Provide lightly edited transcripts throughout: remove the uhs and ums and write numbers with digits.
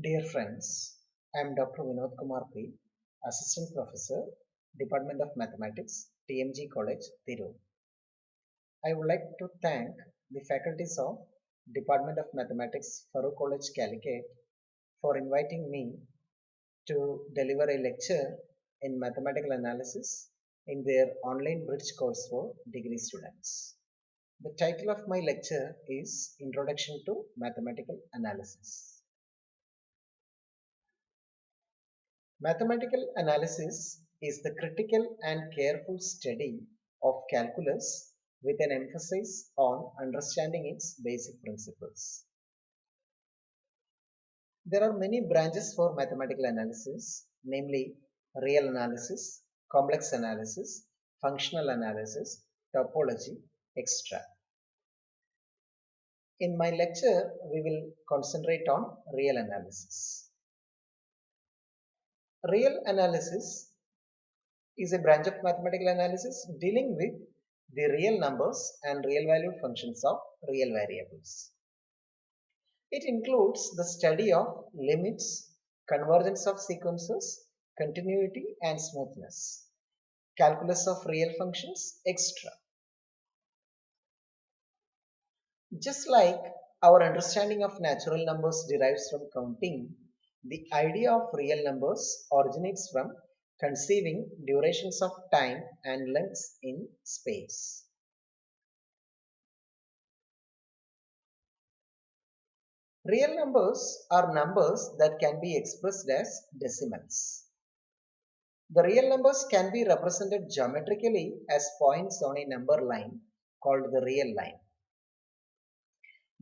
Dear friends, I am Dr. Vinod Kumar P, Assistant Professor, Department of Mathematics, TMG College, Thiru. I would like to thank the faculties of Department of Mathematics, Farouk College, Calicut for inviting me to deliver a lecture in mathematical analysis in their online bridge course for degree students. The title of my lecture is Introduction to Mathematical Analysis. Mathematical analysis is the critical and careful study of calculus with an emphasis on understanding its basic principles. There are many branches for mathematical analysis, namely real analysis, complex analysis, functional analysis, topology, etc. In my lecture, we will concentrate on real analysis. Real analysis is a branch of mathematical analysis dealing with the real numbers and real valued functions of real variables. It includes the study of limits, convergence of sequences, continuity and smoothness, calculus of real functions, etc. Just like our understanding of natural numbers derives from counting, the idea of real numbers originates from conceiving durations of time and lengths in space. Real numbers are numbers that can be expressed as decimals. The real numbers can be represented geometrically as points on a number line called the real line.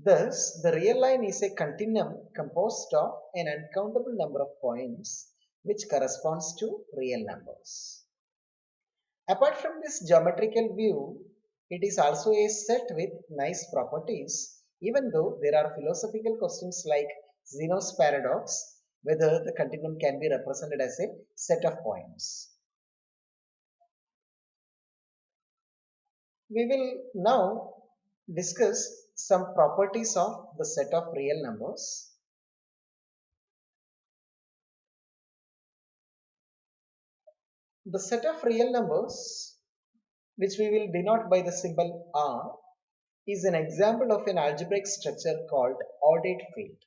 Thus, the real line is a continuum composed of an uncountable number of points which corresponds to real numbers. Apart from this geometrical view, it is also a set with nice properties, even though there are philosophical questions like Zeno's paradox, whether the continuum can be represented as a set of points. We will now discuss some properties of the set of real numbers. The set of real numbers, which we will denote by the symbol R, is an example of an algebraic structure called ordered field.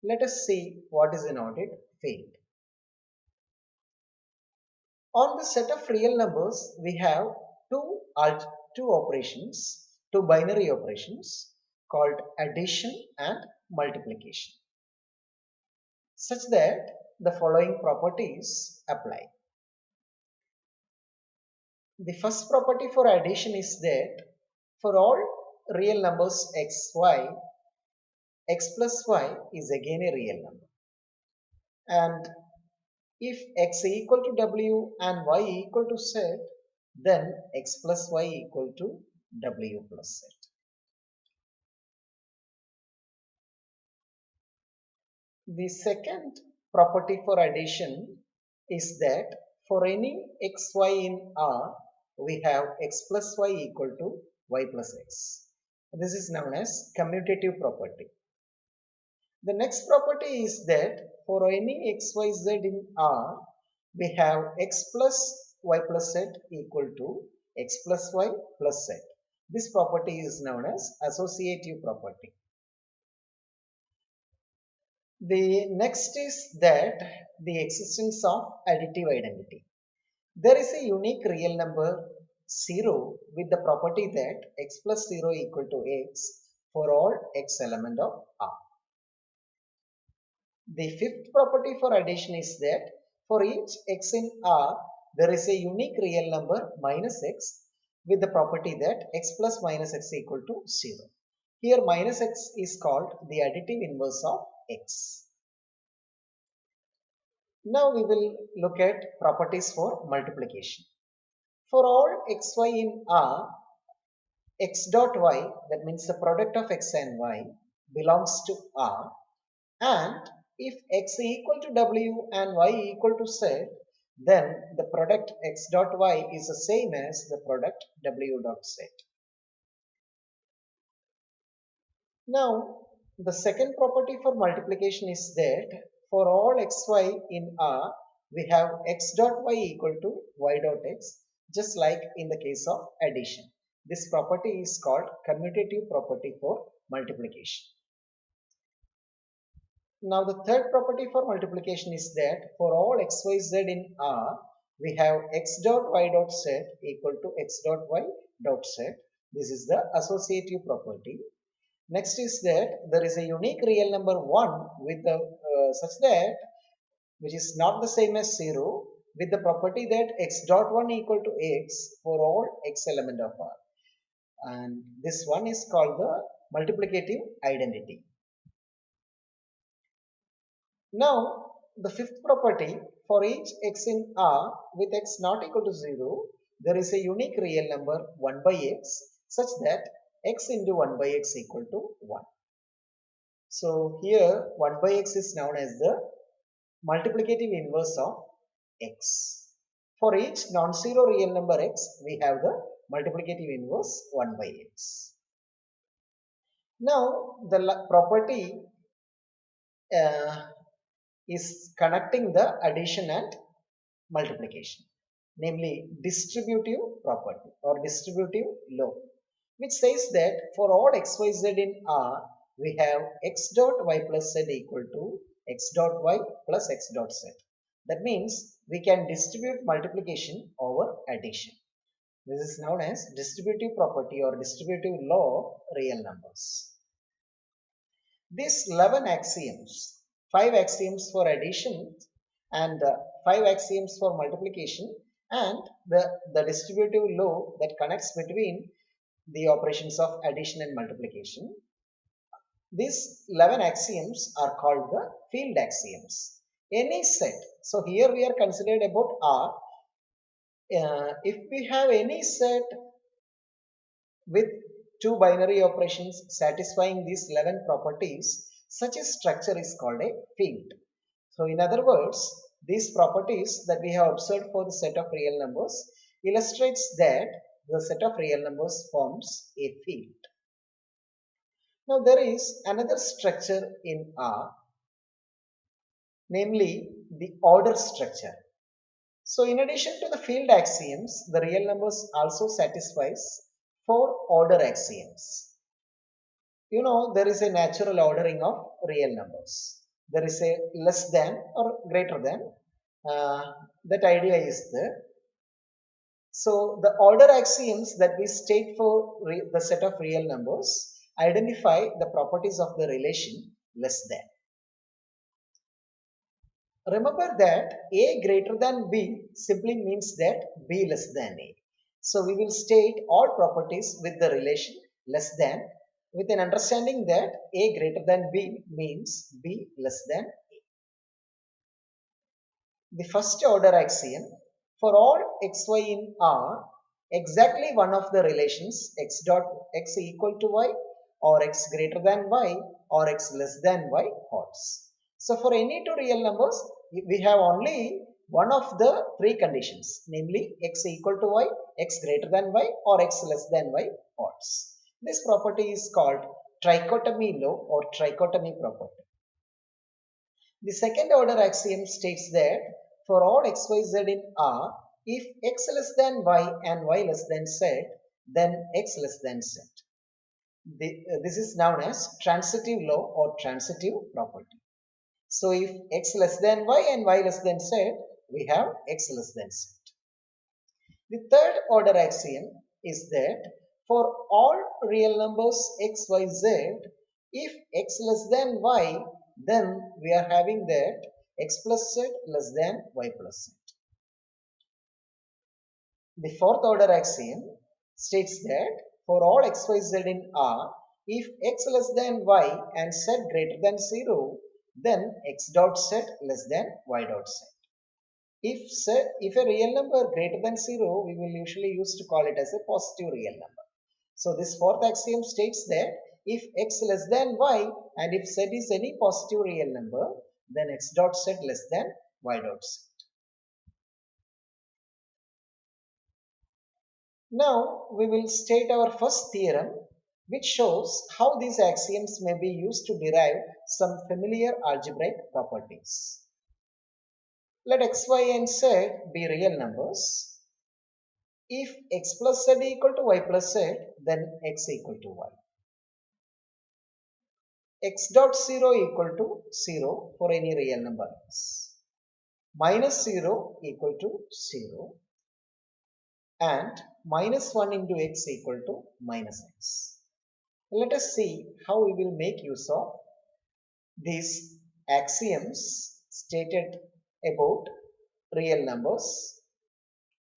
Let us see what is an ordered field. On the set of real numbers, we have two binary operations called addition and multiplication, such that the following properties apply. The first property for addition is that for all real numbers x, y, x plus y is again a real number. And if x equal to w and y equal to z, then x plus y equal to w plus z. The second property for addition is that for any xy in R, we have x plus y equal to y plus x. This is known as commutative property. The next property is that for any xyz in R, we have x plus y plus z equal to x plus y plus z. This property is known as associative property. The next is that the existence of additive identity. There is a unique real number 0 with the property that x plus 0 equal to x for all x element of R. The fifth property for addition is that for each x in R, there is a unique real number minus x with the property that x plus minus x equal to 0. Here minus x is called the additive inverse of x. Now we will look at properties for multiplication. For all xy in R, x dot y, that means the product of x and y, belongs to R, and if x equal to w and y equal to z, then the product x dot y is the same as the product w dot z. Now The second property for multiplication is that for all xy in R, we have x dot y equal to y dot x, just like in the case of addition. This property is called commutative property for multiplication. Now the third property for multiplication is that for all xyz in R, we have x dot y dot z equal to x dot y dot z. This is the associative property. Next is that there is a unique real number 1 with the such that which is not the same as 0 with the property that x dot 1 equal to x for all x element of R. And this one is called the multiplicative identity. Now, the fifth property, for each x in R with x not equal to 0, there is a unique real number 1 by x such that x into 1 by x equal to 1. So, here 1 by x is known as the multiplicative inverse of x. For each non-zero real number x, we have the multiplicative inverse 1 by x. Now, the property is connecting the addition and multiplication, namely distributive property or distributive law, which says that for all xyz in R, we have x dot y plus z equal to x dot y plus x dot z. That means we can distribute multiplication over addition. This is known as distributive property or distributive law of real numbers. These 11 axioms, 5 axioms for addition and 5 axioms for multiplication and the distributive law that connects between the operations of addition and multiplication. These 11 axioms are called the field axioms. Any set, so here we are considered about R. If we have any set with two binary operations satisfying these 11 properties, such a structure is called a field. So in other words, these properties that we have observed for the set of real numbers illustrates that the set of real numbers forms a field. Now there is another structure in R, namely the order structure. So in addition to the field axioms, the real numbers also satisfies 4 order axioms. You know, there is a natural ordering of real numbers. There is a less than or greater than. That idea is there. So the order axioms that we state for the set of real numbers identify the properties of the relation less than. Remember that A greater than B simply means that B less than A. So we will state all properties with the relation less than with an understanding that A greater than B means B less than A. The first order axiom, for all xy in R, exactly one of the relations x dot x equal to y or x greater than y or x less than y holds. So for any two real numbers, we have only one of the three conditions, namely x equal to y, x greater than y or x less than y holds. This property is called trichotomy law or trichotomy property. The second order axiom states that for all xyz in R, if x less than y and y less than z, then x less than z. This is known as transitive law or transitive property. So if x less than y and y less than z, we have x less than z. The third order axiom is that for all real numbers x, y, z, if x less than y, then we are having that x plus z less than y plus z. The fourth order axiom states that for all x, y, z in R, if x less than y and z greater than 0, then x dot z less than y dot z. If a real number greater than 0, we will usually use to call it as a positive real number. So this fourth axiom states that if x less than y and if z is any positive real number, then x dot z less than y dot z. Now we will state our first theorem which shows how these axioms may be used to derive some familiar algebraic properties. Let x, y and z be real numbers. If x plus z equal to y plus z, then x equal to y. X dot 0 equal to 0 for any real number x. Minus 0 equal to 0 and minus 1 into x equal to minus x. Let us see how we will make use of these axioms stated about real numbers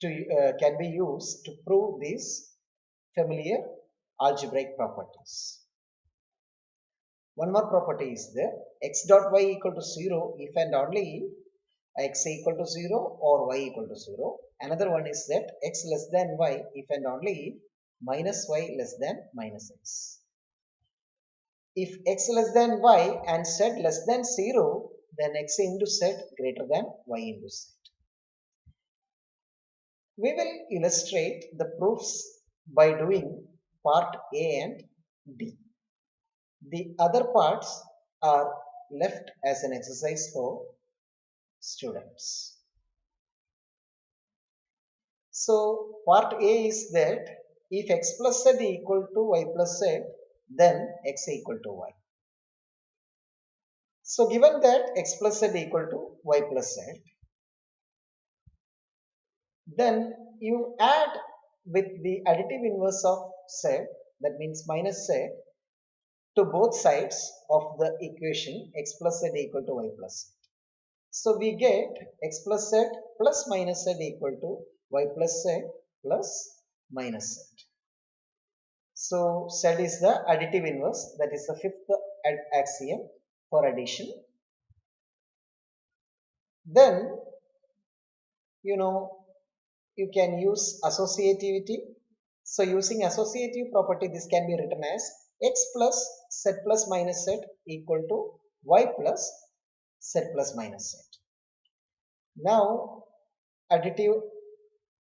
can be used to prove these familiar algebraic properties. One more property is there, x dot y equal to 0 if and only if x equal to 0 or y equal to 0. Another one is that x less than y if and only if minus y less than minus x. If x less than y and z less than 0, then x into z greater than y into z. We will illustrate the proofs by doing part A and D. The other parts are left as an exercise for students. So part A is that if x plus z equal to y plus z, then x equal to y. So given that x plus z equal to y plus z, then you add with the additive inverse of z, that means minus z, to both sides of the equation x plus z equal to y plus z. So we get x plus z plus minus z equal to y plus z plus minus z. So z is the additive inverse, that is the fifth axiom for addition. Then you can use associativity. So using associative property, this can be written as x plus z plus minus z equal to y plus z plus minus z. Now additive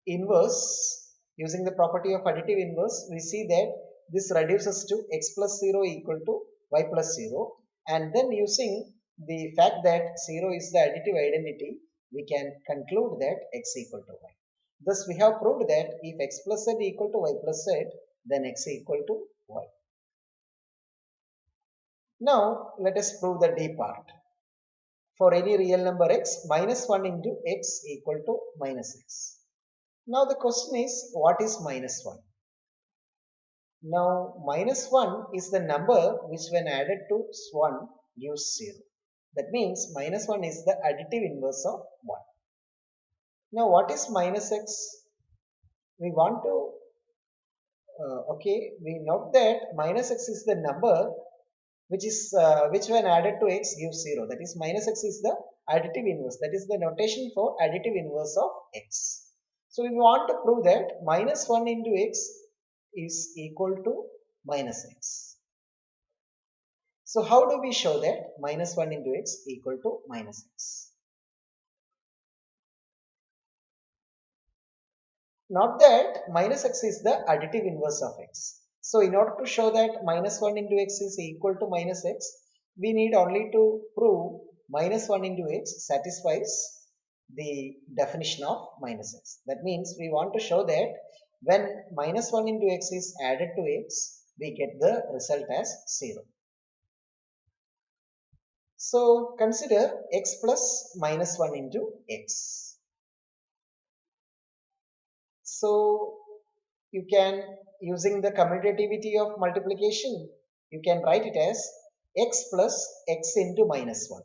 inverse, using the property of additive inverse, we see that this reduces to x plus 0 equal to y plus 0, and then using the fact that 0 is the additive identity, we can conclude that x equal to y. Thus we have proved that if x plus z equal to y plus z, then x equal to y. Now let us prove the D part. For any real number x, minus 1 into x equal to minus x. Now the question is, what is minus 1? Now minus 1 is the number which when added to 1 gives 0. That means minus 1 is the additive inverse of 1. Now what is minus x? We want to, we note that minus x is the number which when added to x gives 0. That is minus x is the additive inverse. That is the notation for additive inverse of x. So we want to prove that minus 1 into x is equal to minus x. So how do we show that minus 1 into x equal to minus x? Note that minus x is the additive inverse of x. So in order to show that minus 1 into x is equal to minus x, we need only to prove minus 1 into x satisfies the definition of minus x. That means we want to show that when minus 1 into x is added to x, we get the result as 0. So consider x plus minus 1 into x. So you can, using the commutativity of multiplication, you can write it as x plus x into minus 1.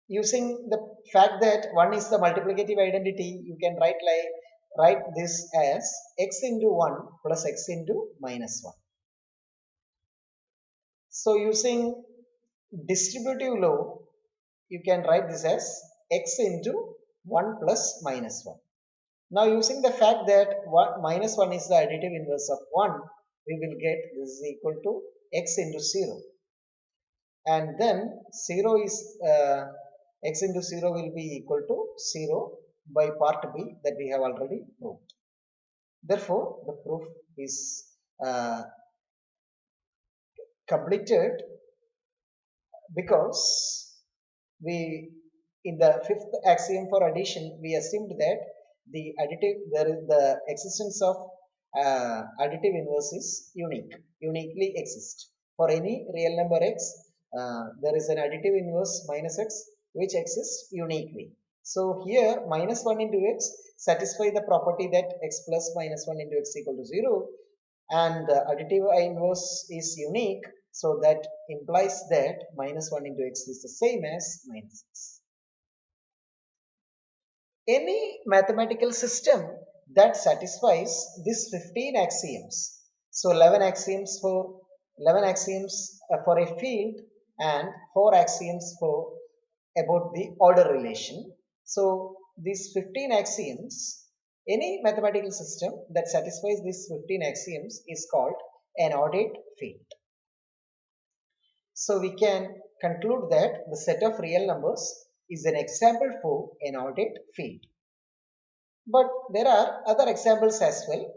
Using the fact that 1 is the multiplicative identity, you can write this as x into 1 plus x into minus 1. So using distributive law, you can write this as x into 1 plus minus 1. Now using the fact that minus 1 is the additive inverse of 1, we will get this is equal to x into 0. And then 0 is x into 0 will be equal to 0 by part B that we have already proved. Therefore, the proof is uh, completed because we in the fifth axiom for addition we assumed that the existence of additive inverse is uniquely exists for any real number x. There is an additive inverse minus x which exists uniquely. So here minus 1 into x satisfy the property that x plus minus 1 into x equal to 0, and the additive inverse is unique, so that implies that minus 1 into x is the same as minus x. Any mathematical system that satisfies these 15 axioms, so 11 axioms for a field and 4 axioms for about the order relation. So these 15 axioms, any mathematical system that satisfies these 15 axioms is called an ordered field. So we can conclude that the set of real numbers is an example for an ordered field. But there are other examples as well.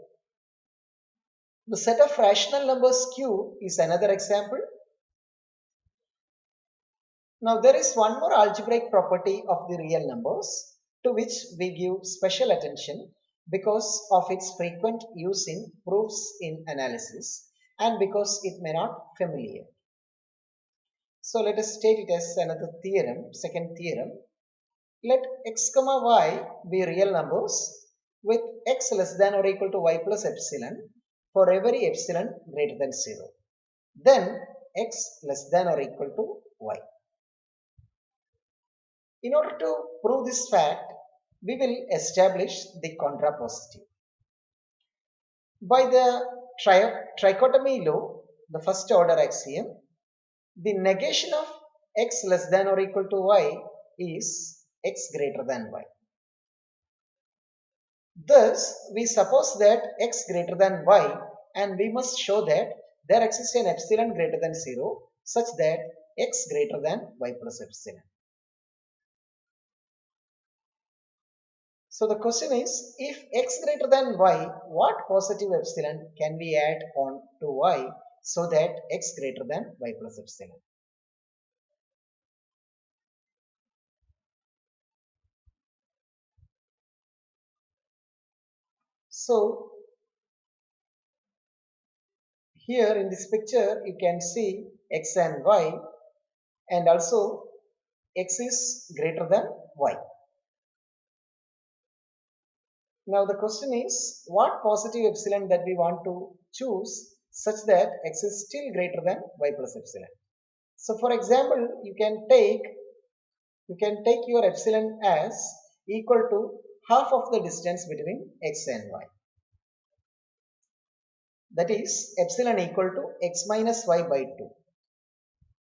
The set of rational numbers Q is another example. Now there is one more algebraic property of the real numbers to which we give special attention because of its frequent use in proofs in analysis and because it may not familiar. So let us state it as another theorem, second theorem. Let x comma y be real numbers with x less than or equal to y plus epsilon for every epsilon greater than 0. Then x less than or equal to y. In order to prove this fact, we will establish the contrapositive. By the trichotomy law, the first order axiom, the negation of x less than or equal to y is x greater than y. Thus, we suppose that x greater than y, and we must show that there exists an epsilon greater than 0 such that x greater than y plus epsilon. So the question is, if x greater than y, what positive epsilon can we add on to y so that x greater than y plus epsilon? So here in this picture you can see x and y, and also x is greater than y. Now the question is, what positive epsilon that we want to choose such that x is still greater than y plus epsilon. So for example, you can take your epsilon as equal to half of the distance between x and y. That is epsilon equal to x minus y by 2.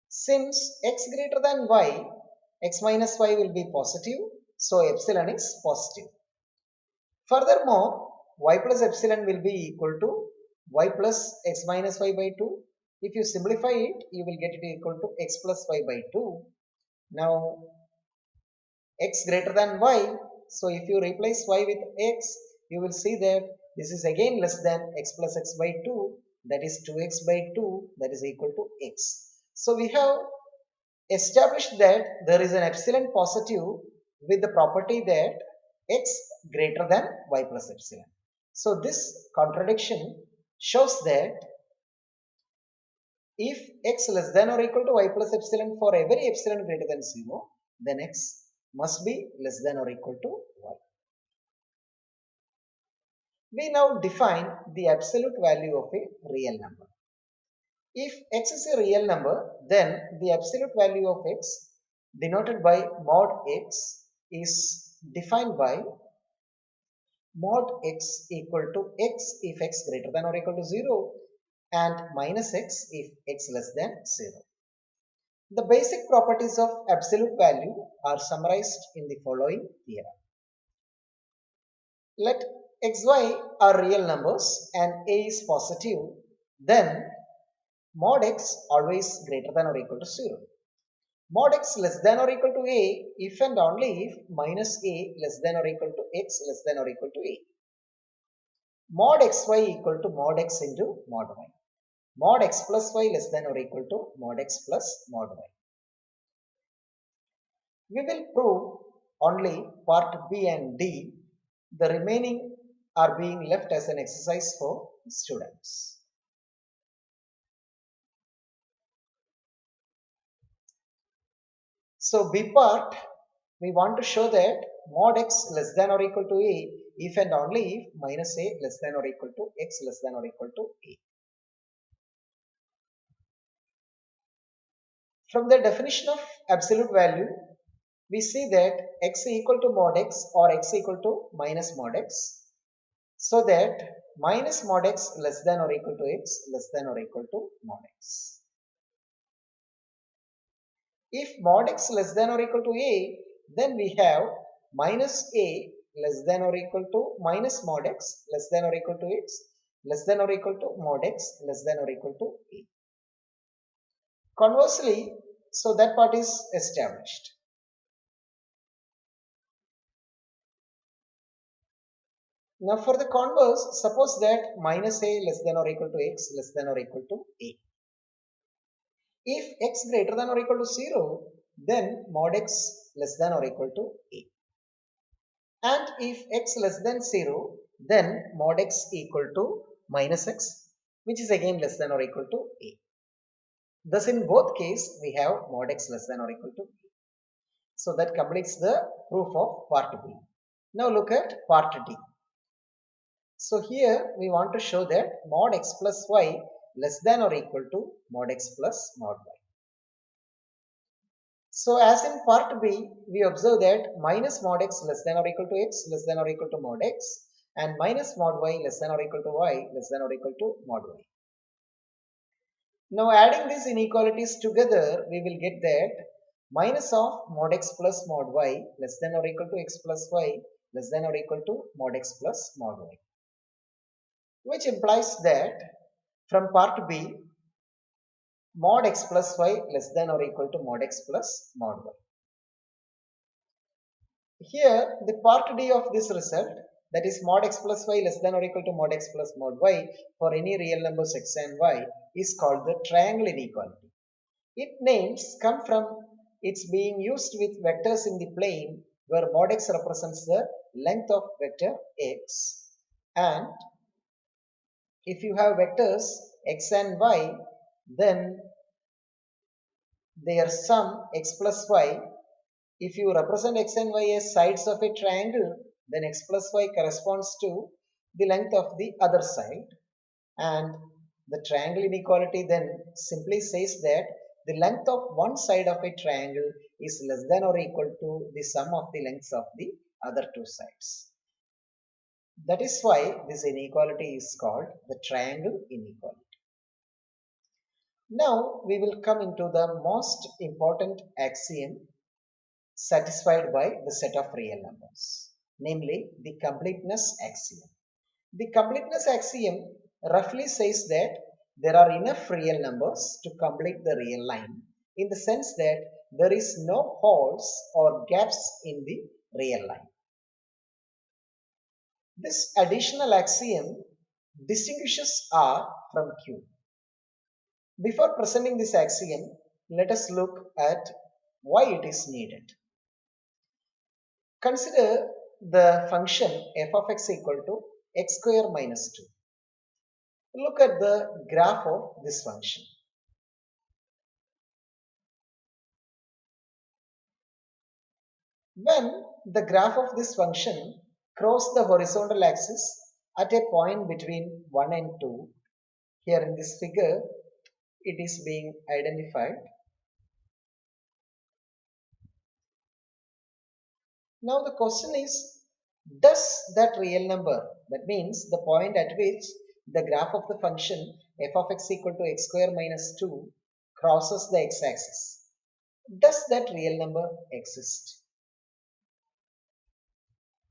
Since x greater than y, x minus y will be positive, so epsilon is positive. Furthermore, y plus epsilon will be equal to y plus x minus y by 2. If you simplify it, you will get it equal to x plus y by 2. Now, x greater than y. So, if you replace y with x, you will see that this is again less than x plus x by 2. That is 2x by 2. That is equal to x. So, we have established that there is an epsilon positive with the property that x greater than y plus epsilon. So this contradiction shows that if x less than or equal to y plus epsilon for every epsilon greater than 0, then x must be less than or equal to y. We now define the absolute value of a real number. If x is a real number, then the absolute value of x denoted by mod x is defined by mod x equal to x if x greater than or equal to 0 and minus x if x less than 0. The basic properties of absolute value are summarized in the following theorem. Let xy are real numbers and a is positive, then mod x always greater than or equal to 0. Mod x less than or equal to a if and only if minus a less than or equal to x less than or equal to a. mod xy equal to mod x into mod y. Mod x plus y less than or equal to mod x plus mod y. We will prove only part B and D. The remaining are being left as an exercise for students. So B part, we want to show that mod x less than or equal to a if and only if minus a less than or equal to x less than or equal to a. From the definition of absolute value, we see that x equal to mod x or x equal to minus mod x, so that minus mod x less than or equal to x less than or equal to mod x. If mod x less than or equal to a, then we have minus a less than or equal to minus mod x less than or equal to x less than or equal to mod x less than or equal to a. Conversely, so that part is established. Now for the converse, suppose that minus a less than or equal to x less than or equal to a. If x greater than or equal to 0, then mod x less than or equal to a. And if x less than 0, then mod x equal to minus x, which is again less than or equal to a. Thus in both cases, we have mod x less than or equal to a. So that completes the proof of part B. Now look at part D. So here we want to show that mod x plus y less than or equal to mod x plus mod y. So as in part B, we observe that minus mod x less than or equal to x less than or equal to mod x and minus mod y less than or equal to y less than or equal to mod y. Now adding these inequalities together, we will get that minus of mod x plus mod y less than or equal to x plus y less than or equal to mod x plus mod y. Which implies that from part B, mod x plus y less than or equal to mod x plus mod y. Here, the part D of this result, that is mod x plus y less than or equal to mod x plus mod y for any real numbers x and y, is called the triangle inequality. Its names come from its being used with vectors in the plane where mod x represents the length of vector x, and if you have vectors x and y, then their sum x plus y. If you represent x and y as sides of a triangle, then x plus y corresponds to the length of the other side, and the triangle inequality then simply says that the length of one side of a triangle is less than or equal to the sum of the lengths of the other two sides. That is why this inequality is called the triangle inequality. Now we will come into the most important axiom satisfied by the set of real numbers, namely the completeness axiom. The completeness axiom roughly says that there are enough real numbers to complete the real line, in the sense that there is no holes or gaps in the real line. This additional axiom distinguishes R from Q. Before presenting this axiom, let us look at why it is needed. Consider the function f of x equal to x square minus 2. Look at the graph of this function. When the graph of this function crosses the horizontal axis at a point between 1 and 2, here in this figure it is being identified. Now the question is, does that real number, that means the point at which the graph of the function f of x equal to x square minus 2 crosses the x-axis, does that real number exist?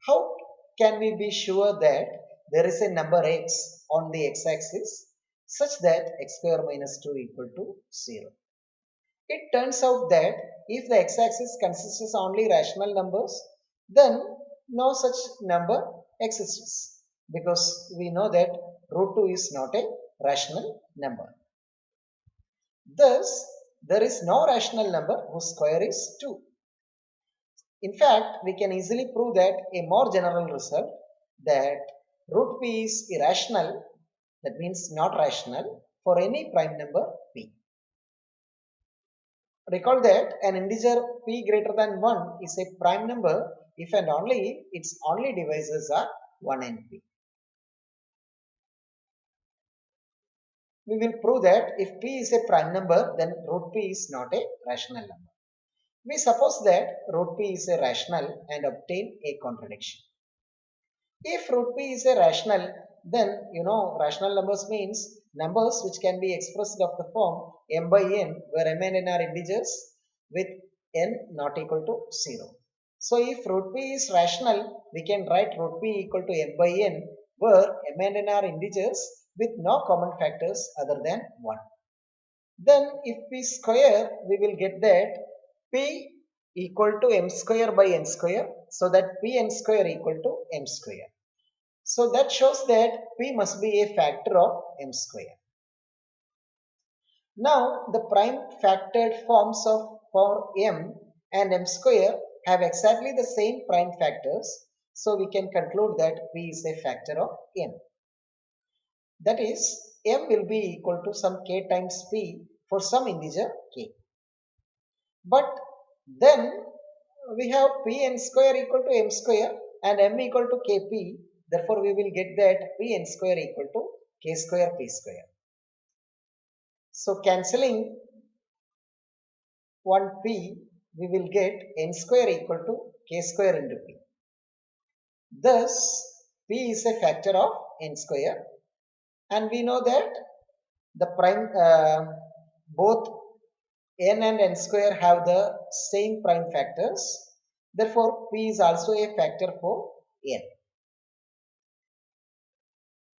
How can we be sure that there is a number x on the x-axis such that x square minus 2 equal to 0? It turns out that if the x-axis consists of only rational numbers, then no such number exists. because we know that root 2 is not a rational number. Thus, there is no rational number whose square is 2. In fact, we can easily prove that a more general result that root p is irrational, that means not rational, for any prime number p. Recall that an integer p greater than 1 is a prime number if and only its only divisors are 1 and p. We will prove that if p is a prime number, then root p is not a rational number. We suppose that root p is a rational and obtain a contradiction. If root p is a rational, then rational numbers means numbers which can be expressed of the form m by n, where m and n are integers with n not equal to 0. So if root p is rational, we can write root p equal to m by n, where m and n are integers with no common factors other than 1. Then if we square, we will get that p equal to m square by n square, so that p n square equal to m square. So that shows that p must be a factor of m square. Now the prime factored forms of for m and m square have exactly the same prime factors, so we can conclude that p is a factor of m. That is, m will be equal to some k times p for some integer k. But then we have p n square equal to m square and m equal to kp. Therefore, we will get that p n square equal to k square p square. So, cancelling one p, we will get n square equal to k square into p. Thus, p is a factor of n square, and we know that the prime both n and n square have the same prime factors. Therefore, p is also a factor for n.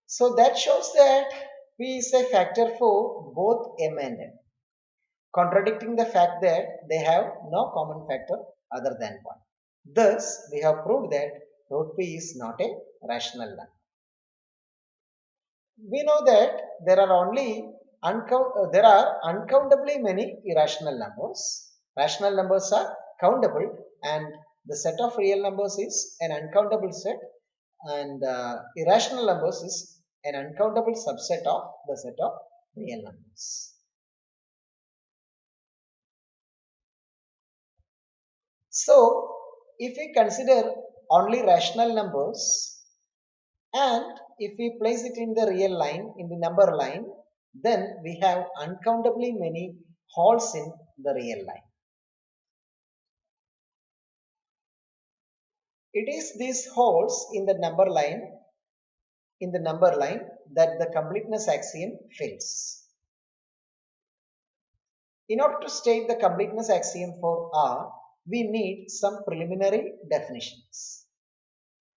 So that shows that p is a factor for both m and n, contradicting the fact that they have no common factor other than 1. Thus, we have proved that root p is not a rational number. We know that there are uncountably many irrational numbers. Rational numbers are countable, and the set of real numbers is an uncountable set, and irrational numbers is an uncountable subset of the set of real numbers. So, if we consider only rational numbers and if we place it in the real line, in the number line, then we have uncountably many holes in the real line. It is these holes in the number line that the completeness axiom fills. In order to state the completeness axiom for R, we need some preliminary definitions.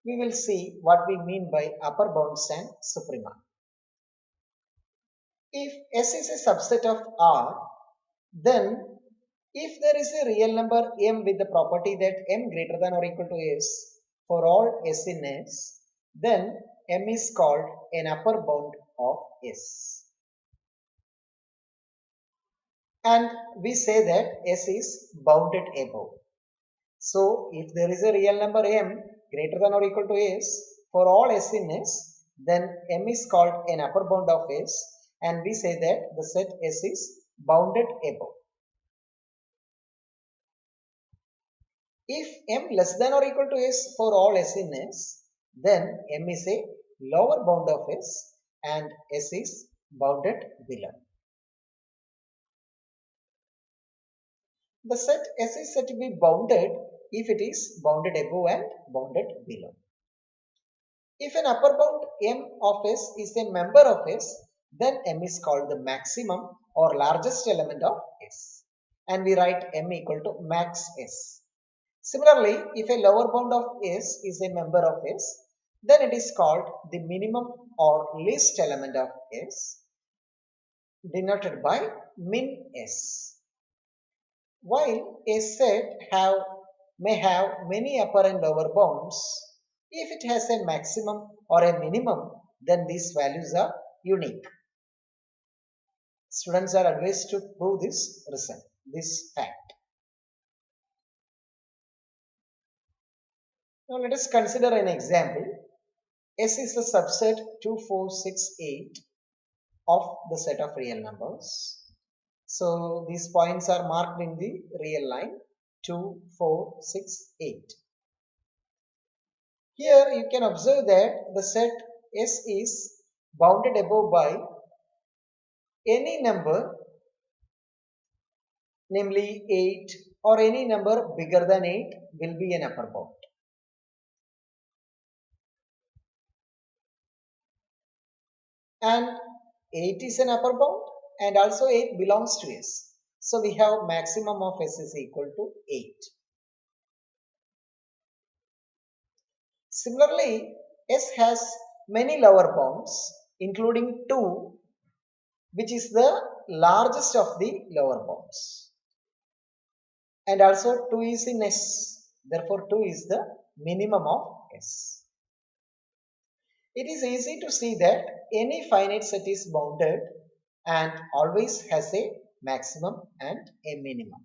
We will see what we mean by upper bounds and suprema. If S is a subset of R, then if there is a real number m with the property that m greater than or equal to s for all s in S, then m is called an upper bound of S. And we say that S is bounded above. So if there is a real number m greater than or equal to s for all s in S, then m is called an upper bound of S, and we say that the set S is bounded above. If m less than or equal to s for all s in S, then m is a lower bound of S and S is bounded below. The set S is said to be bounded if it is bounded above and bounded below. If an upper bound m of S is a member of S, then m is called the maximum or largest element of S, and we write m equal to max S. Similarly, if a lower bound of S is a member of S, then it is called the minimum or least element of S, denoted by min S. While a set may have many upper and lower bounds, If it has a maximum or a minimum, then these values are unique. Students are advised to prove this result, this fact. Now let us consider an example. S is the subset 2, 4, 6, 8 of the set of real numbers. So these points are marked in the real line 2, 4, 6, 8. Here you can observe that the set S is bounded above by any number, namely 8, or any number bigger than 8 will be an upper bound. And 8 is an upper bound and also 8 belongs to S. So we have maximum of S is equal to 8. Similarly, S has many lower bounds including 2, which is the largest of the lower bounds. And also 2 is in S. Therefore, 2 is the minimum of S. It is easy to see that any finite set is bounded and always has a maximum and a minimum.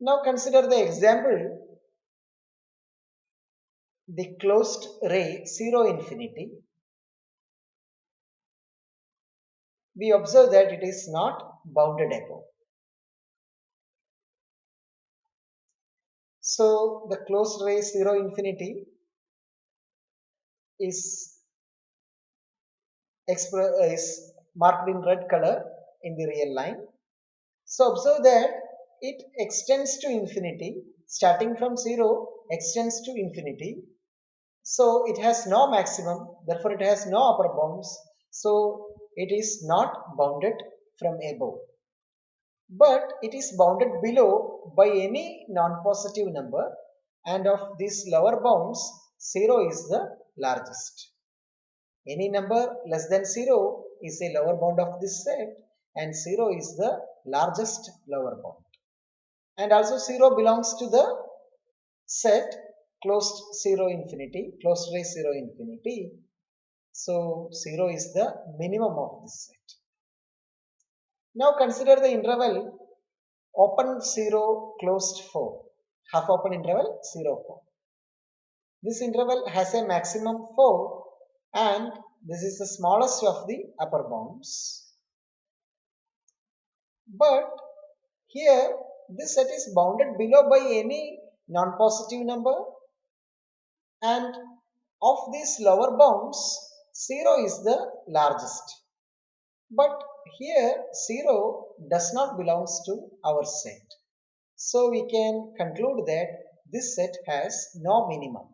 Now consider the example, the closed ray 0 infinity. We observe that it is not bounded above. So the closed ray 0 infinity is marked in red color in the real line. So observe that it extends to infinity, starting from 0 extends to infinity. So it has no maximum, therefore it has no upper bounds. So it is not bounded from above. But it is bounded below by any non-positive number, and of these lower bounds, 0 is the largest. Any number less than 0 is a lower bound of this set, and 0 is the largest lower bound. And also 0 belongs to the set closed 0 infinity, closed ray 0 infinity. So 0 is the minimum of this set. Now consider the interval open 0, closed 4, half open interval 0, 4. This interval has a maximum 4 and this is the smallest of the upper bounds. But here this set is bounded below by any non-positive number, and of these lower bounds 0 is the largest. But here 0 does not belongs to our set. So we can conclude that this set has no minimum.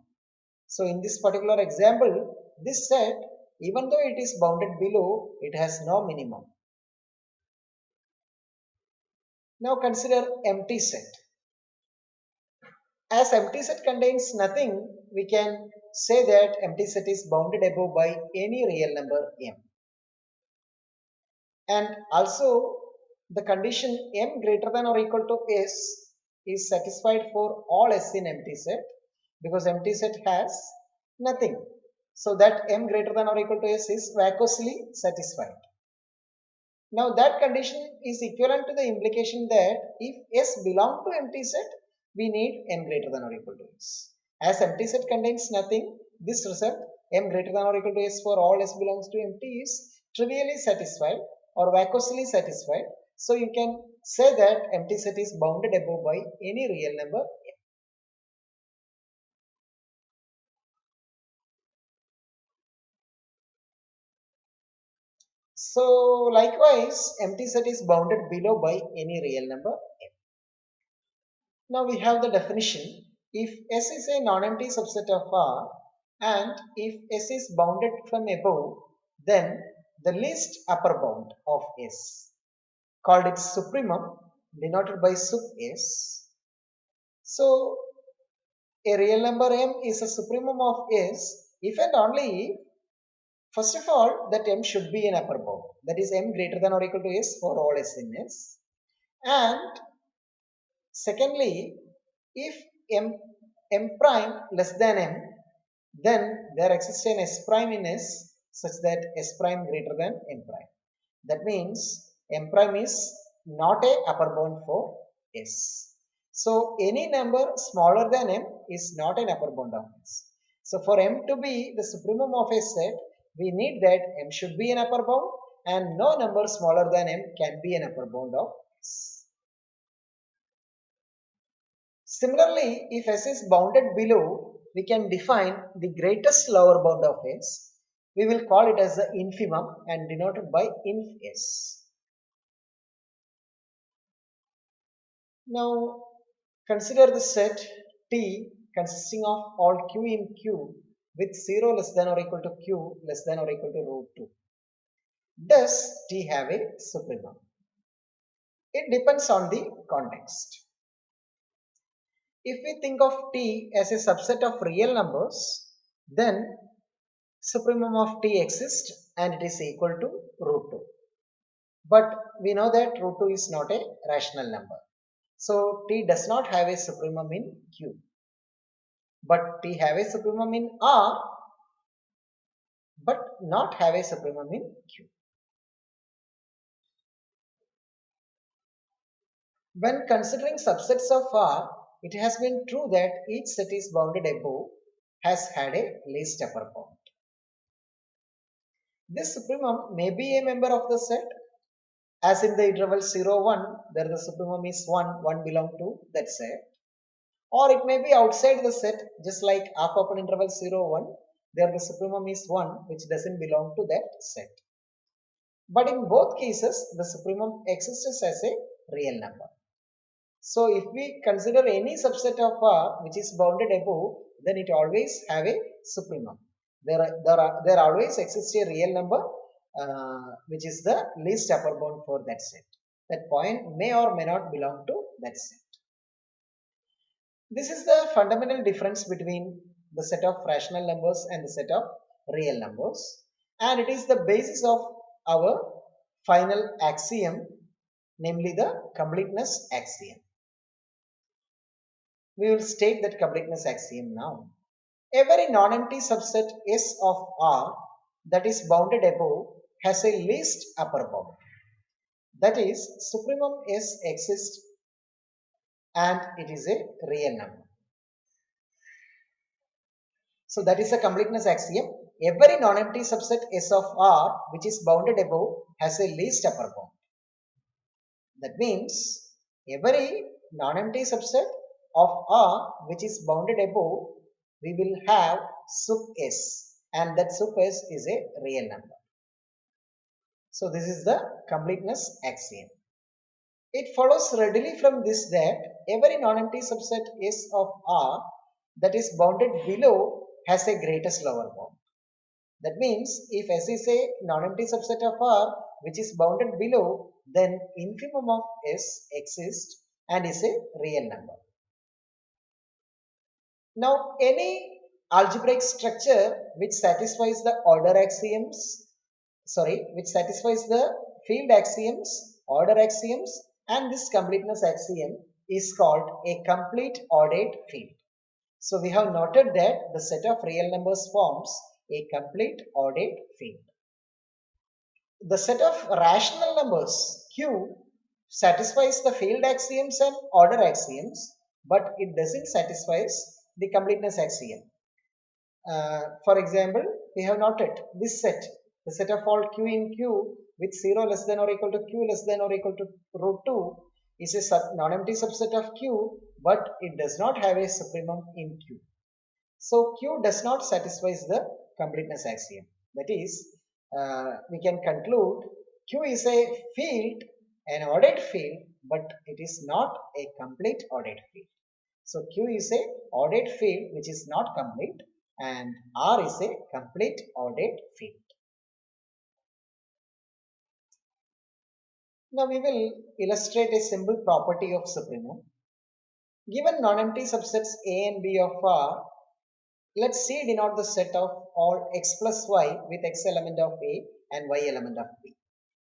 So in this particular example, this set, even though it is bounded below, it has no minimum. Now consider empty set. As empty set contains nothing, we can say that empty set is bounded above by any real number m. And also the condition m greater than or equal to s is satisfied for all s in empty set, because empty set has nothing. So that m greater than or equal to s is vacuously satisfied. Now that condition is equivalent to the implication that if s belong to empty set, we need m greater than or equal to s. As empty set contains nothing, this result m greater than or equal to s for all s belongs to empty is trivially satisfied or vacuously satisfied. So you can say that empty set is bounded above by any real number m. So likewise, empty set is bounded below by any real number m. Now we have the definition. If S is a non-empty subset of R and if S is bounded from above, then the least upper bound of S, called its supremum, denoted by sup S. So a real number m is a supremum of S if and only if, first of all, that m should be an upper bound, that is m greater than or equal to S for all S in S. And secondly, if m m prime less than m, then there exists an s prime in S such that s prime greater than m prime. That means m prime is not a upper bound for S. So any number smaller than m is not an upper bound of S. So for m to be the supremum of a set, we need that m should be an upper bound and no number smaller than m can be an upper bound of S. Similarly, if S is bounded below, we can define the greatest lower bound of S. We will call it as the infimum and denoted by inf S. Now consider the set T consisting of all q in Q with 0 less than or equal to q less than or equal to root 2. Does T have a supremum? It depends on the context. If we think of T as a subset of real numbers, then supremum of T exists and it is equal to root 2. But we know that root 2 is not a rational number. So T does not have a supremum in Q. But T have a supremum in R, but not have a supremum in Q. When considering subsets of R, it has been true that each set is bounded above has had a least upper bound. This supremum may be a member of the set, as in the interval 0, 1, there the supremum is 1, 1 belong to that set. Or it may be outside the set, just like half open interval 0, 1, there the supremum is 1, which doesn't belong to that set. But in both cases, the supremum exists as a real number. So if we consider any subset of R which is bounded above, then it always have a supremum. There always exists a real number which is the least upper bound for that set. That point may or may not belong to that set. This is the fundamental difference between the set of rational numbers and the set of real numbers, and it is the basis of our final axiom, namely the completeness axiom. We will state that completeness axiom now. Every non-empty subset S of R that is bounded above has a least upper bound. That is, supremum S exists and it is a real number. So that is a completeness axiom. Every non-empty subset S of R which is bounded above has a least upper bound. That means every non-empty subset of R which is bounded above, we will have sup S, and that sup S is a real number. So this is the completeness axiom. It follows readily from this that every non-empty subset S of R that is bounded below has a greatest lower bound. That means if S is a non-empty subset of R which is bounded below, then infimum of S exists and is a real number. Now any algebraic structure which satisfies the field axioms, order axioms, and this completeness axiom is called a complete ordered field. So we have noted that the set of real numbers forms a complete ordered field. The set of rational numbers Q satisfies the field axioms and order axioms, but it doesn't satisfy the completeness axiom. For example, we have noted this set, the set of all Q in Q with 0 less than or equal to Q less than or equal to root 2 is a non-empty subset of Q, but it does not have a supremum in Q. So Q does not satisfy the completeness axiom. That is, we can conclude Q is a field, an ordered field, but it is not a complete ordered field. So Q is a ordered field which is not complete, and R is a complete ordered field. Now we will illustrate a simple property of supremum. Given non-empty subsets A and B of R, let's C denote the set of all x plus y with x element of A and y element of B.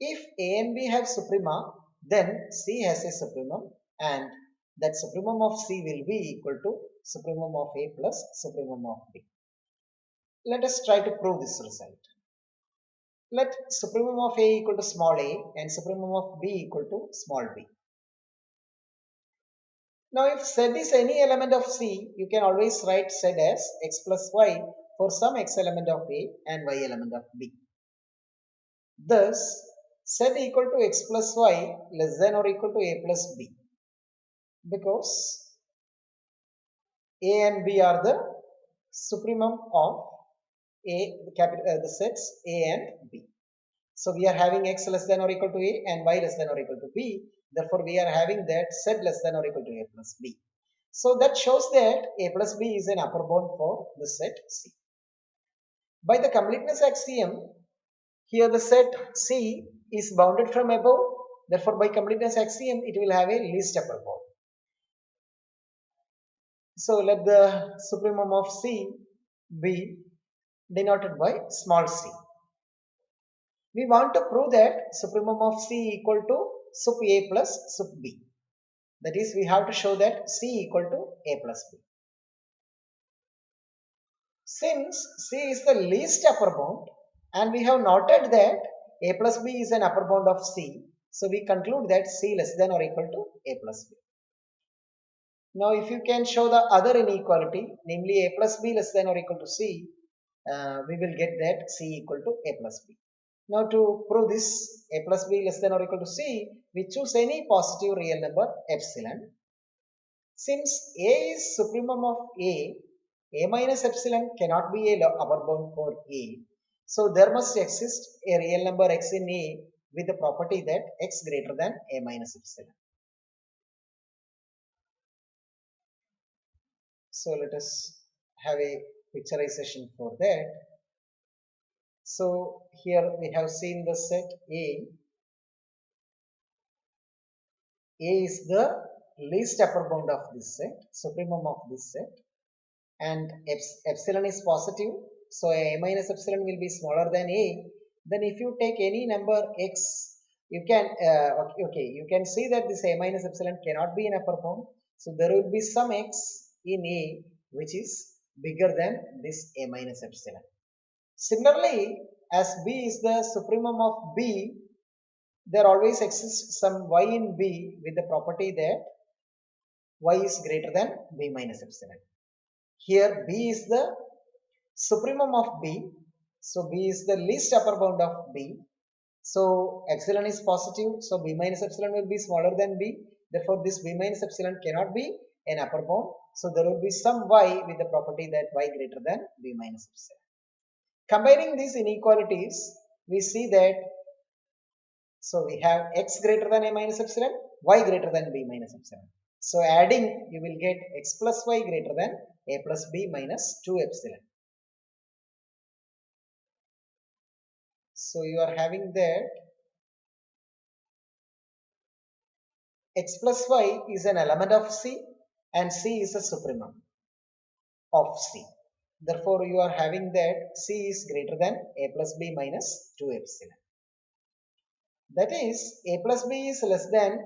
If A and B have suprema, then C has a supremum, and that supremum of C will be equal to supremum of A plus supremum of B. Let us try to prove this result. Let supremum of A equal to small a and supremum of B equal to small b. Now if Z is any element of C, you can always write Z as x plus y for some x element of A and y element of B. Thus, Z equal to x plus y less than or equal to A plus B, because A and B are the supremum of the sets A and B. So we are having x less than or equal to A and y less than or equal to B. Therefore, we are having that Z less than or equal to A plus B. So that shows that A plus B is an upper bound for the set C. By the completeness axiom, here the set C is bounded from above. Therefore, by completeness axiom, it will have a least upper bound. So let the supremum of C be denoted by small c. We want to prove that supremum of C equal to sup A plus sup B. That is, we have to show that C equal to A plus B. Since C is the least upper bound and we have noted that A plus B is an upper bound of C, so we conclude that C less than or equal to A plus B. Now if you can show the other inequality, namely A plus B less than or equal to C, we will get that C equal to A plus B. Now to prove this A plus B less than or equal to C, we choose any positive real number epsilon. Since A is supremum of A minus epsilon cannot be a upper bound for A. So there must exist a real number x in A with the property that x greater than A minus epsilon. So let us have a picturization for that. So here we have seen the set A. A is the least upper bound of this set, supremum of this set, and epsilon is positive. So A minus epsilon will be smaller than A. Then if you take any number x, you can you can see that this A minus epsilon cannot be an upper bound. So there will be some x in A which is bigger than this A minus epsilon. Similarly, as B is the supremum of B, there always exists some y in B with the property that y is greater than B minus epsilon. Here B is the supremum of B. So B is the least upper bound of B. So epsilon is positive. So B minus epsilon will be smaller than B. Therefore, this B minus epsilon cannot be an upper bound. So there will be some y with the property that y greater than B minus epsilon. Combining these inequalities, we see that so we have x greater than A minus epsilon, y greater than B minus epsilon. So adding, you will get x plus y greater than A plus B minus 2 epsilon. So you are having that x plus y is an element of C and C is a supremum of C. Therefore, you are having that C is greater than A plus B minus 2 epsilon. That is, A plus B is less than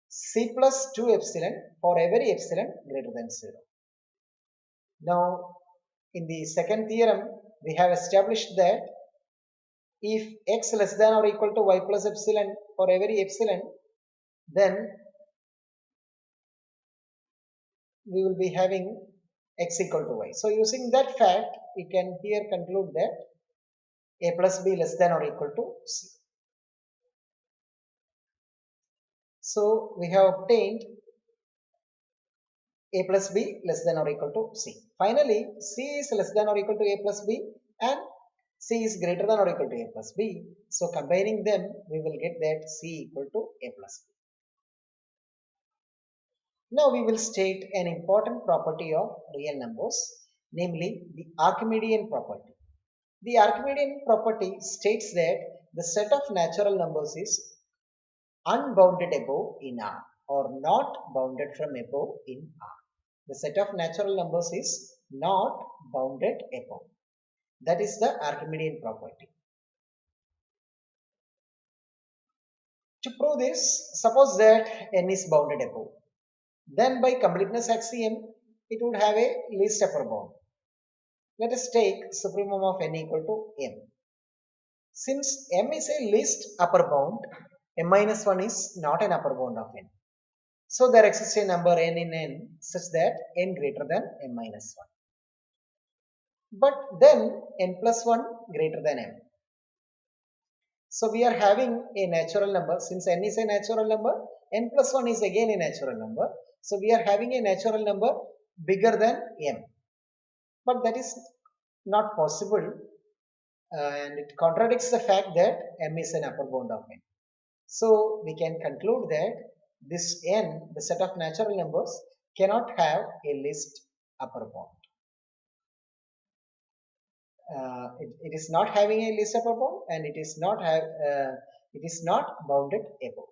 C plus 2 epsilon for every epsilon greater than 0. Now, in the second theorem, we have established that if x less than or equal to y plus epsilon for every epsilon, then we will be having x equal to y. So using that fact, we can here conclude that A plus B less than or equal to C. So we have obtained A plus B less than or equal to C. Finally, C is less than or equal to A plus B and C is greater than or equal to A plus B. So combining them, we will get that C equal to A plus B. Now we will state an important property of real numbers, namely the Archimedean property. The Archimedean property states that the set of natural numbers is unbounded above in R or not bounded from above in R. The set of natural numbers is not bounded above. That is the Archimedean property. To prove this, suppose that n is bounded above. Then by completeness axiom, it would have a least upper bound. Let us take supremum of n equal to m. Since m is a least upper bound, m minus 1 is not an upper bound of n. So there exists a number n in n such that n greater than m minus 1. But then n plus 1 greater than m. So we are having a natural number. Since n is a natural number, n plus 1 is again a natural number. So we are having a natural number bigger than m. But that is not possible, and it contradicts the fact that m is an upper bound of n. So we can conclude that this n, the set of natural numbers, cannot have a least upper bound. It is not having a least upper bound, and it is not bounded above.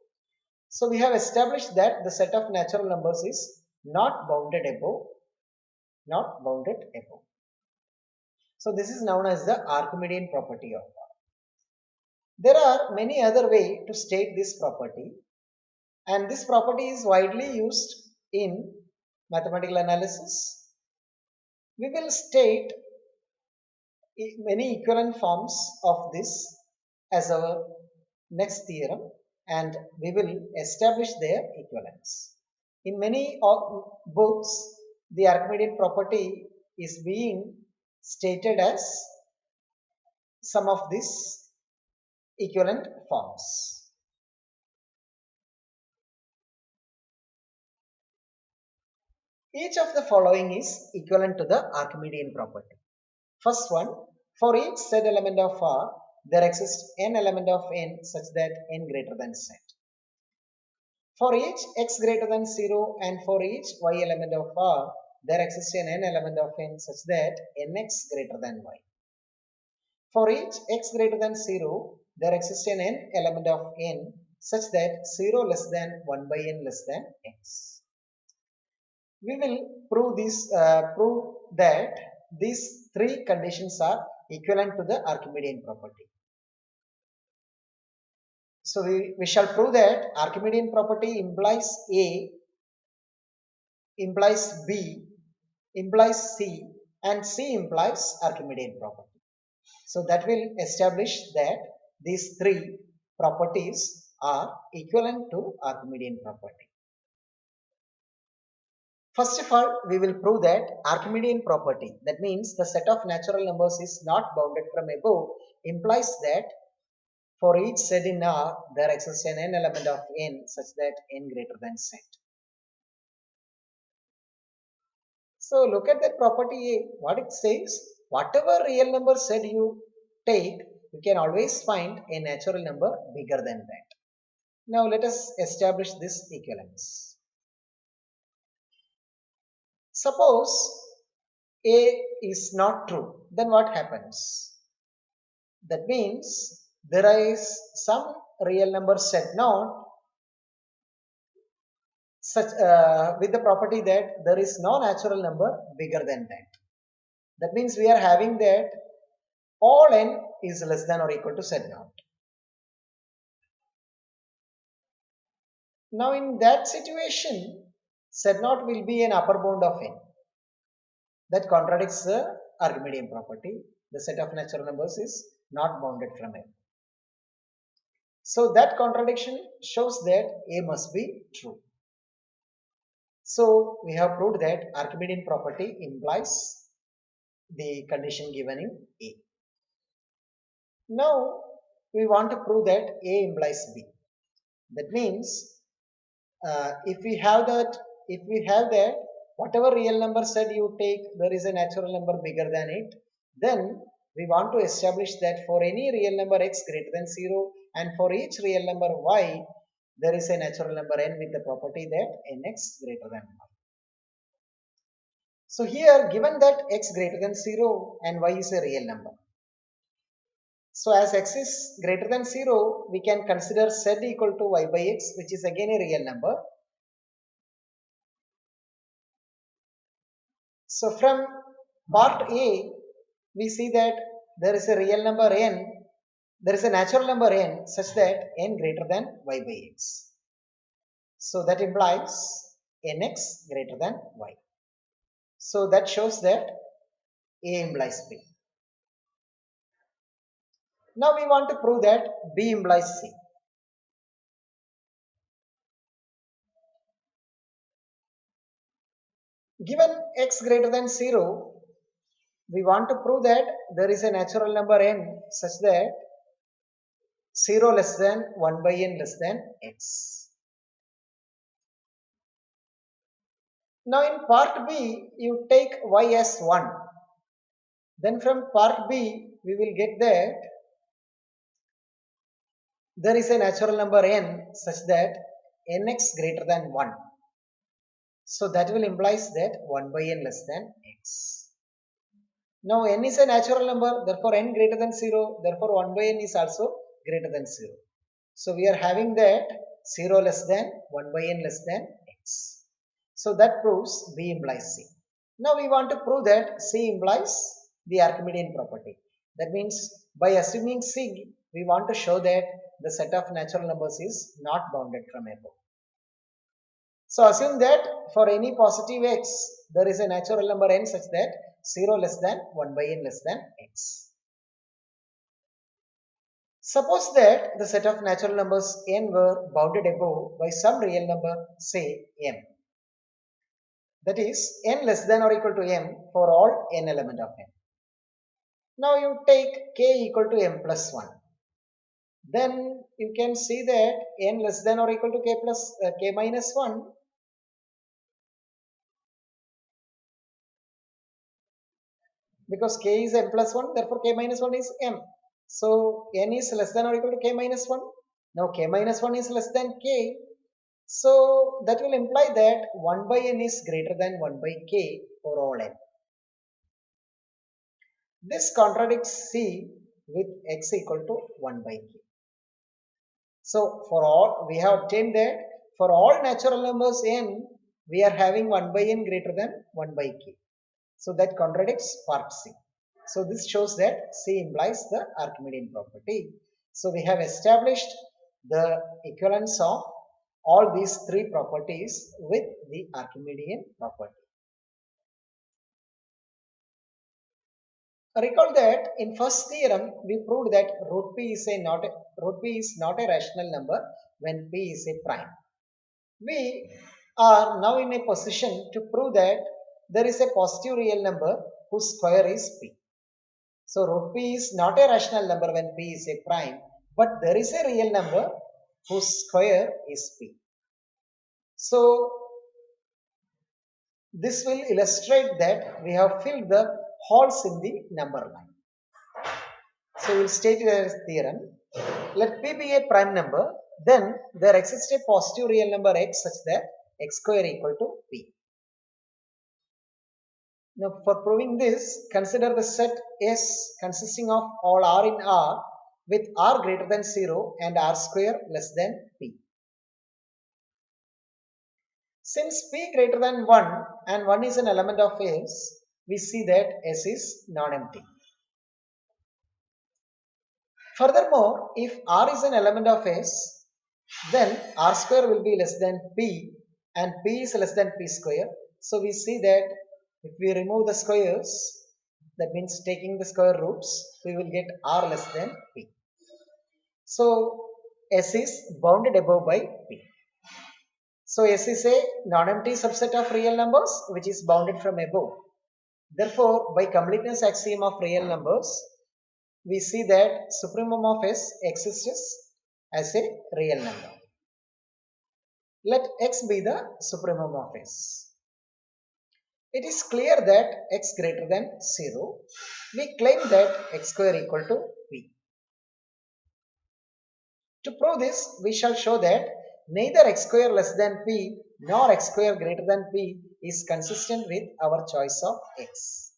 So we have established that the set of natural numbers is not bounded above, not bounded above. So this is known as the Archimedean property of R. There are many other ways to state this property, and this property is widely used in mathematical analysis. We will state many equivalent forms of this as our next theorem, and we will establish their equivalence. In many books, the Archimedean property is being stated as some of these equivalent forms. Each of the following is equivalent to the Archimedean property. First one, for each z element of R, there exists n element of n such that n greater than z. For each x greater than 0 and for each y element of R, there exists an n element of n such that nx greater than y. For each x greater than 0, there exists an n element of n such that 0 less than 1 by n less than x. We will prove that these three conditions are equivalent to the Archimedean property. So we shall prove that Archimedean property implies A, implies B, implies C, and C implies Archimedean property. So that will establish that these three properties are equivalent to Archimedean property. First of all, we will prove that Archimedean property, that means the set of natural numbers is not bounded from above, implies that for each z in R, there exists an n element of n such that n greater than z. So look at that property A. What it says, whatever real number z you take, you can always find a natural number bigger than that. Now let us establish this equivalence. Suppose A is not true, then what happens? That means there is some real number z0 such with the property that there is no natural number bigger than that. That means we are having that all n is less than or equal to z0. Now in that situation, z0 will be an upper bound of n. That contradicts the Archimedean property. The set of natural numbers is not bounded from n. So that contradiction shows that A must be true. So we have proved that Archimedean property implies the condition given in A. Now we want to prove that A implies B. That means if we have that whatever real number z you take, there is a natural number bigger than it, then we want to establish that for any real number x greater than 0 and for each real number y, there is a natural number n with the property that nx greater than y. So here, given that x greater than 0 and y is a real number, so as x is greater than 0, we can consider z equal to y by x, which is again a real number. So from part A, we see that there is a real number n, there is a natural number n such that n greater than y by x. So that implies nx greater than y. So that shows that A implies B. Now we want to prove that B implies C. Given x greater than 0, we want to prove that there is a natural number n such that 0 less than 1 by n less than x. Now in part B, you take y as 1. Then from part B, we will get that there is a natural number n such that nx greater than 1. So that will implies that 1 by n less than x. Now n is a natural number, therefore n greater than 0, therefore 1 by n is also greater than 0. So we are having that 0 less than 1 by n less than x. So that proves B implies C. Now we want to prove that C implies the Archimedean property. That means by assuming C, we want to show that the set of natural numbers is not bounded from above. So assume that for any positive x, there is a natural number n such that 0 less than 1 by n less than x. Suppose that the set of natural numbers n were bounded above by some real number, say m. That is n less than or equal to m for all n element of n. Now you take k equal to m plus 1. Then you can see that n less than or equal to k minus 1. Because k is m plus 1, therefore k minus 1 is m. So n is less than or equal to k minus 1. Now k minus 1 is less than k. So that will imply that 1 by n is greater than 1 by k for all n. This contradicts C with x equal to 1 by k. So for all, we have obtained that for all natural numbers n, we are having 1 by n greater than 1 by k. So that contradicts part C. So this shows that C implies the Archimedean property. So we have established the equivalence of all these three properties with the Archimedean property. Recall that in first theorem we proved that root p is not a rational number when p is a prime. We are now in a position to prove that there is a positive real number whose square is p. So root p is not a rational number when p is a prime, but there is a real number whose square is p. So this will illustrate that we have filled the holes in the number line. So we will state it as theorem. Let p be a prime number, then there exists a positive real number x such that x square equal to p. Now for proving this, consider the set S consisting of all r in R with r greater than 0 and r square less than p. Since p greater than 1 and 1 is an element of S, we see that S is non-empty. Furthermore, if r is an element of S, then r square will be less than p and p is less than p square. So we see that if we remove the squares, that means taking the square roots, we will get r less than p. So S is bounded above by p. So S is a non-empty subset of real numbers which is bounded from above. Therefore, by completeness axiom of real numbers, we see that supremum of S exists as a real number. Let x be the supremum of S. It is clear that x greater than 0, we claim that x square equal to p. To prove this, we shall show that neither x square less than p nor x square greater than p is consistent with our choice of x.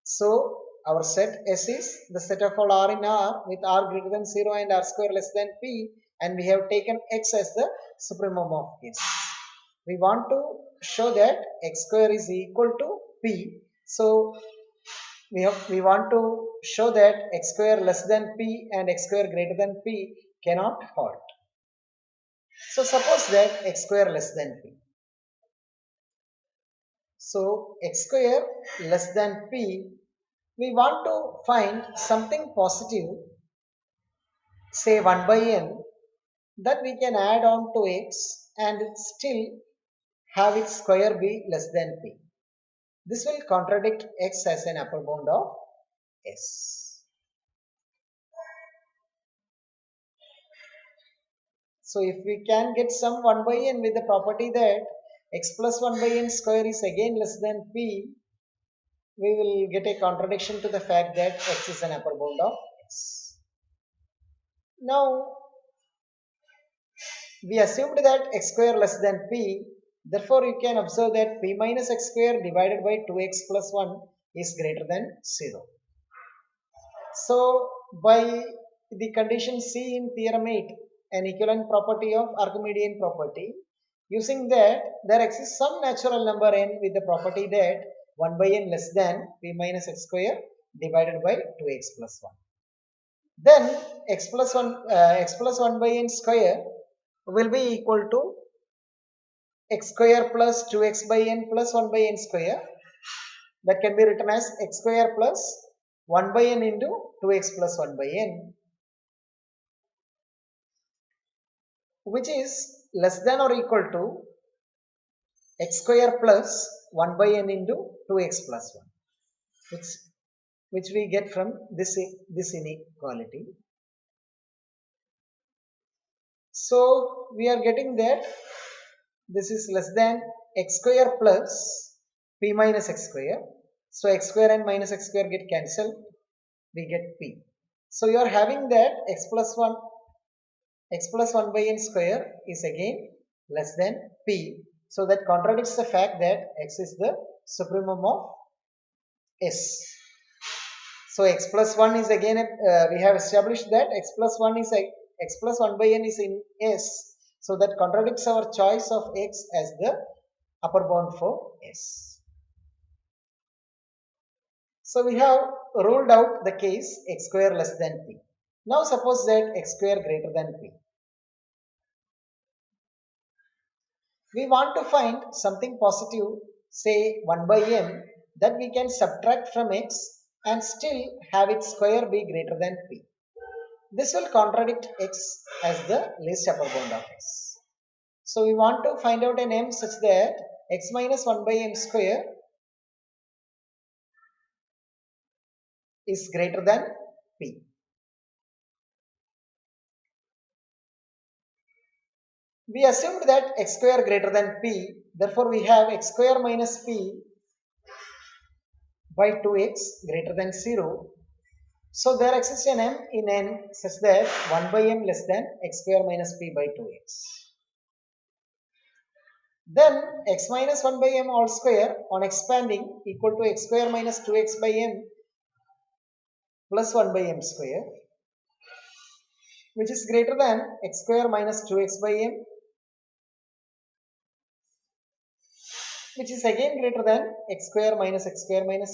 So our set S is the set of all r in R with r greater than 0 and r square less than p, and we have taken x as the supremum of S. We want to show that x square is equal to p. So we want to show that x square less than p and x square greater than p cannot hold. So suppose that x square less than p. So x square less than p, we want to find something positive, say 1 by n, that we can add on to x and still have its square be less than p. This will contradict x as an upper bound of s. So if we can get some 1 by n with the property that x plus 1 by n square is again less than p, we will get a contradiction to the fact that x is an upper bound of s. Now we assumed that x square less than p, therefore you can observe that p minus x square divided by 2x plus 1 is greater than 0. So by the condition C in theorem 8, an equivalent property of Archimedean property, using that there exists some natural number n with the property that 1 by n less than p minus x square divided by 2x plus 1. Then x plus 1 by n square will be equal to x square plus 2x by n plus 1 by n square. That can be written as x square plus 1 by n into 2x plus 1 by n, which is less than or equal to x square plus 1 by n into 2x plus 1, which we get from this inequality. So we are getting that this is less than x square plus p minus x square. So x square and minus x square get cancelled, we get p. So you are having that x plus 1 by n square is again less than p. So that contradicts the fact that x is the supremum of s. So x plus 1 is again, we have established that x plus 1 is x plus 1 by n is in s. So that contradicts our choice of x as the upper bound for s. So we have ruled out the case x square less than p. Now suppose that x square greater than p. We want to find something positive, say 1 by n, that we can subtract from x and still have its square be greater than p. This will contradict x as the least upper bound of s. So we want to find out an m such that x minus 1 by n square is greater than p. We assumed that x square greater than p, therefore we have x square minus p by 2x greater than 0. So there exists an m in n such that 1 by m less than x square minus p by 2x. Then x minus 1 by m all square on expanding equal to x square minus 2x by m plus 1 by m square, which is greater than x square minus 2x by m, which is again greater than x square minus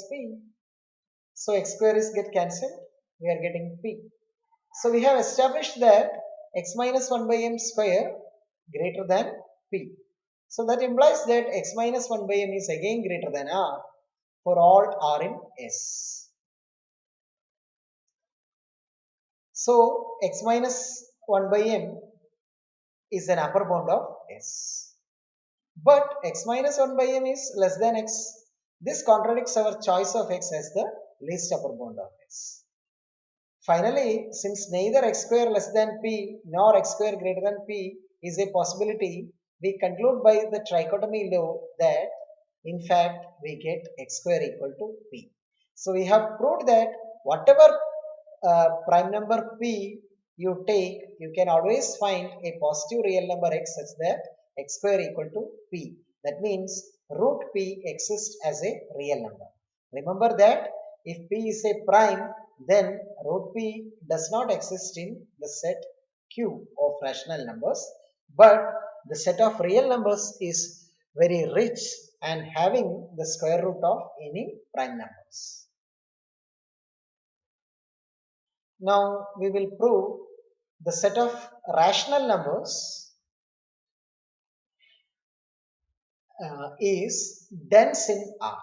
p. So x square is get cancelled, we are getting p. So we have established that x minus 1 by m square greater than p. So that implies that x minus 1 by m is again greater than r for all r in S. So x minus 1 by m is an upper bound of S. But x minus 1 by m is less than x. This contradicts our choice of x as the least upper bound of S. Finally, since neither x square less than p nor x square greater than p is a possibility, we conclude by the trichotomy law that in fact we get x square equal to p. So we have proved that whatever prime number p you take, you can always find a positive real number x such that x square equal to p. That means root p exists as a real number. Remember that if p is a prime, then root p does not exist in the set Q of rational numbers, but the set of real numbers is very rich and having the square root of any prime numbers. Now we will prove the set of rational numbers is dense in R.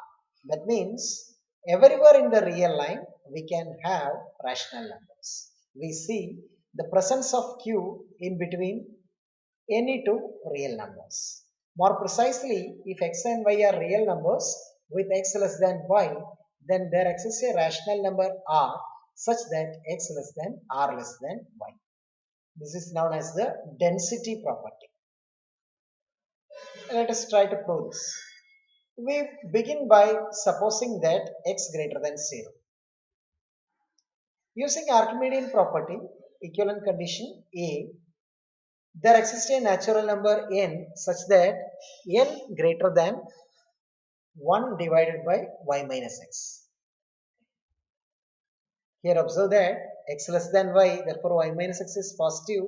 That means everywhere in the real line we can have rational numbers. We see the presence of Q in between any two real numbers. More precisely, if x and y are real numbers with x less than y, then there exists a rational number R such that x less than R less than y. This is known as the density property. Let us try to prove this. We begin by supposing that x greater than 0. Using Archimedean property, equivalent condition A, there exists a natural number n such that n greater than 1 divided by y minus x. Here observe that x less than y, therefore y minus x is positive.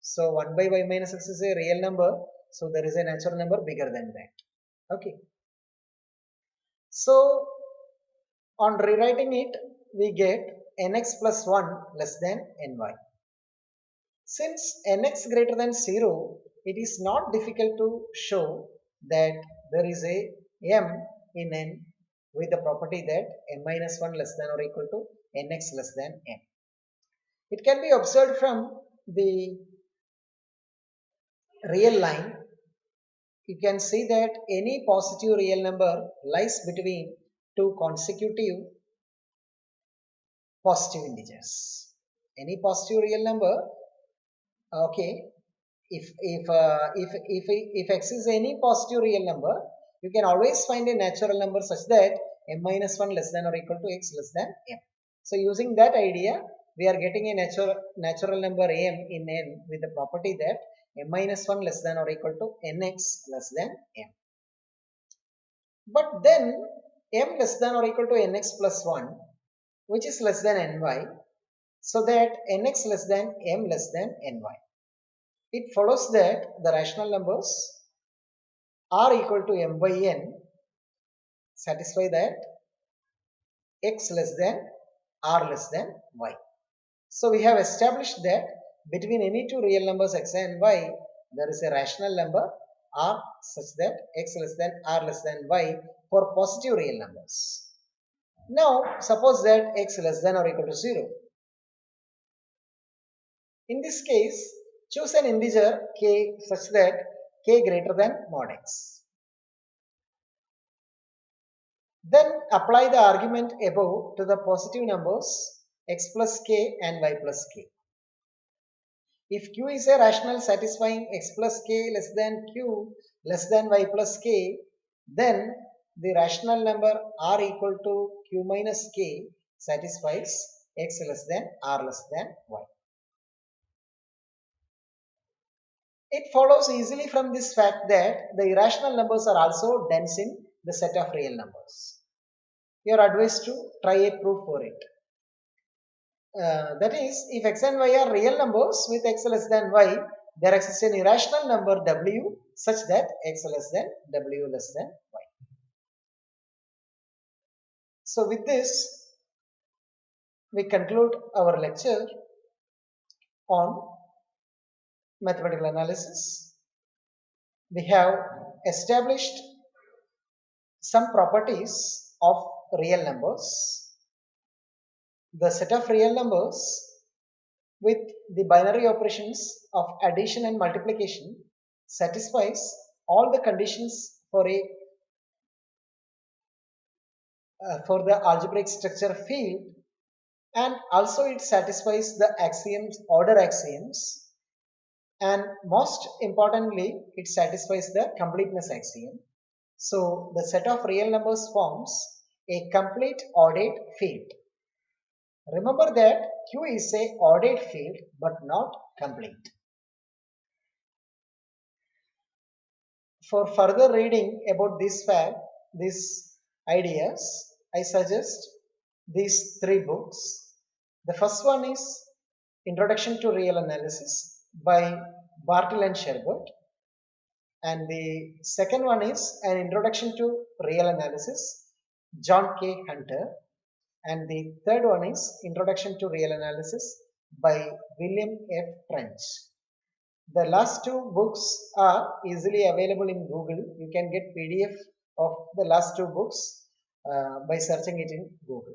So 1 by y minus x is a real number. So there is a natural number bigger than that. Okay. So on rewriting it, we get nx plus 1 less than ny. Since nx greater than 0, it is not difficult to show that there is a m in n with the property that m minus 1 less than or equal to nx less than n. It can be observed from the real line. You can see that any positive real number lies between two consecutive positive integers. Any positive real number, okay, if x is any positive real number, you can always find a natural number such that m minus 1 less than or equal to x less than m. So using that idea, we are getting a natural number m in n with the property that m minus 1 less than or equal to nx less than m. But then m less than or equal to nx plus 1, which is less than ny, so that nx less than m less than ny. It follows that the rational numbers are equal to m by n satisfy that x less than r less than y. So we have established that between any two real numbers x and y, there is a rational number r such that x less than r less than y for positive real numbers. Now suppose that x less than or equal to 0. In this case, choose an integer k such that k greater than mod x. Then apply the argument above to the positive numbers x plus k and y plus k. If q is a rational satisfying x plus k less than q less than y plus k, then the rational number r equal to q minus k satisfies x less than r less than y. It follows easily from this fact that the irrational numbers are also dense in the set of real numbers. You are advised to try a proof for it. That is, if x and y are real numbers with x less than y, there exists an irrational number w such that x less than w less than y. So with this, we conclude our lecture on mathematical analysis. We have established some properties of real numbers. The set of real numbers with the binary operations of addition and multiplication satisfies all the conditions for for the algebraic structure field, and also it satisfies the axioms, order axioms, and most importantly it satisfies the completeness axiom. So the set of real numbers forms a complete ordered field. Remember that Q is a ordered field but not complete. For further reading about this fact, these ideas, I suggest these three books. The first one is Introduction to Real Analysis by Bartle and Sherbert, and the second one is An Introduction to Real Analysis, John K. Hunter, and the third one is Introduction to Real Analysis by William F. French. The last two books are easily available in Google. You can get PDF of the last two books by searching it in Google.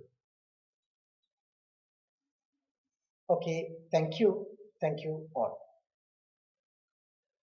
Okay, thank you. Thank you all.